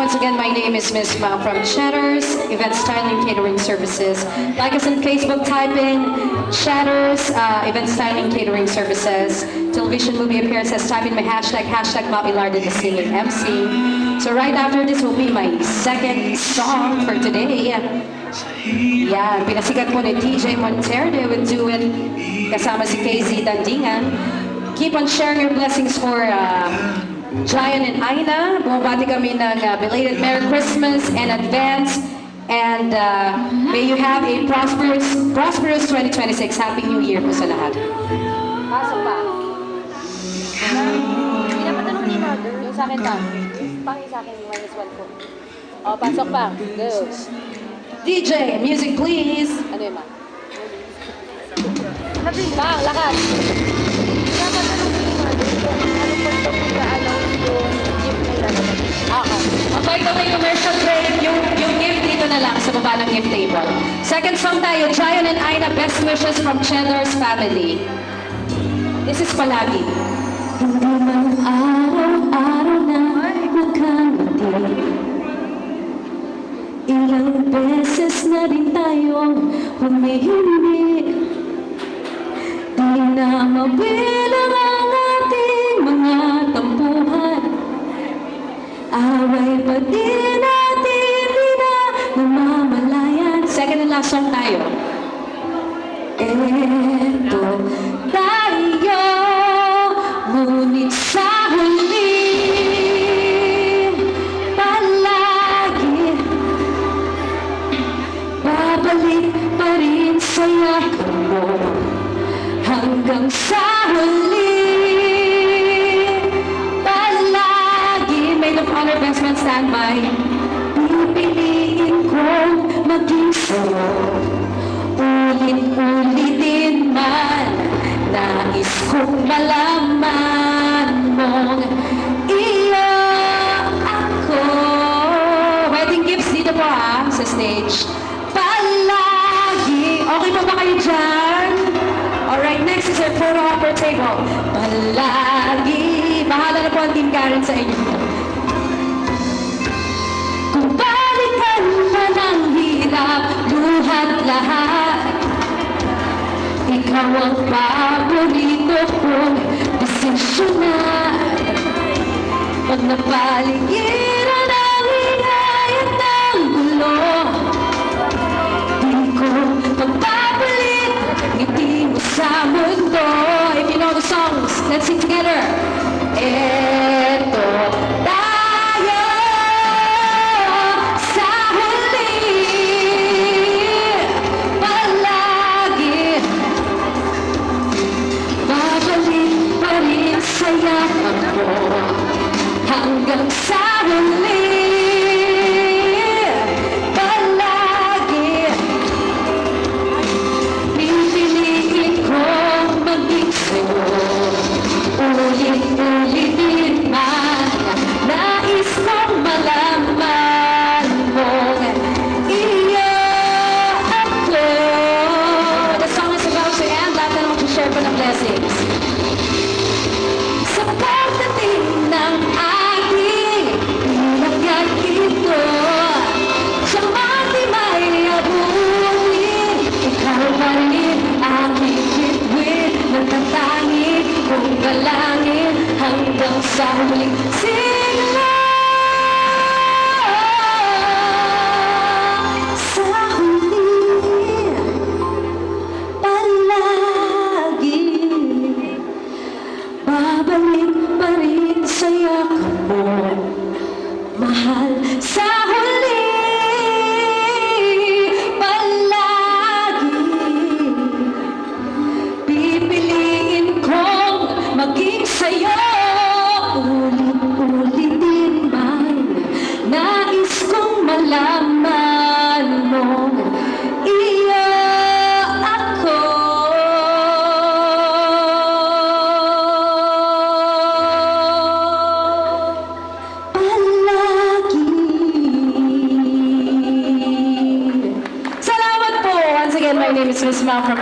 once again, my name is Miss Ma from Cheddar's Event Styling Catering Services. Like us on Facebook, type in Cheddar's Event Styling Catering Services. Television movie appearances, type in my hashtag Mapilarda the Singing MC. So right after this will be my second song for today. Yan, pinasikat po ni TJ Monterde with Do It kasama si KZ Dandingan. Keep on sharing your blessings for Giant and Aina. Bumabati kami ng belated Merry Christmas in advance. And may you have a prosperous 2026. Happy New Year po sa lahat. Pasok pa. Pinapatanong ni Mother. Yung sa akin pa. Yung sa akin, -1 po. O, pasok pa. Go. DJ, music please. Ano yun, Ma? Bang, lakas. Pinapatanong ni Mother kung ano po ito mag-a-announce yung gift na ilalagay. Okay. By the way, commercial break, yung gift dito na lang sa baba ng gift table. Second song tayo, Giant and Aina, Best Wishes from Cheddar's Family. This is Palagi. Hindi man araw-araw na magkamati. Ilang beses na rin tayong humihimik. Di na mabilang ang ating mga tampuhan. Away pa din natin, di na namamalayan. Second and last song tayo. Eto tayo, ngunit sa huli palagi babalik pa rin sa yakap mo hanggang sa huli palagi. Maid of honor, best man standby. Pipiliin kong maging sa'yo, ulit-ulitin man. Nais kong malaman mong iyo ako. Wedding gifts dito po sa stage. Palagi. Okay pa ba kayo dyan? Alright, next is our photo upper table. Palagi. Bahala na po ang Team Karen sa inyo. Kung balikan man ang hirap, luhat lahat, ikaw ang paborito kong desisyonan. Pag napaligiran ang ingay at ang gulo, di ko pagpapalit ngiti mo sa mundo. If you know the songs, let's sing together. Eto tayo sa huli palagi. Babalik pa rin sa yakap mo hanggang sa huli palagi. Pipiliin kong maging sa'yo, ulit-ulitin man. Nais kong malaman mong iyo ako. The song is about to end. Lahat na lang share po ng blessings. Sa pagdating ng aking ilagay ito, sa mati may abuhin, ikaw pa rin aking bituin, nagtatangi kong galangin hanggang sa huling sigla. Sa huli palagi babalik pa rin sa yakap mo, mahal. Sa huli palagi pipiliin kong maging sa'yo, ulit-ulitin man. Nais kong malaman mong iyo ako. Palagi. Salamat po. Once again, my name is Miss Ma from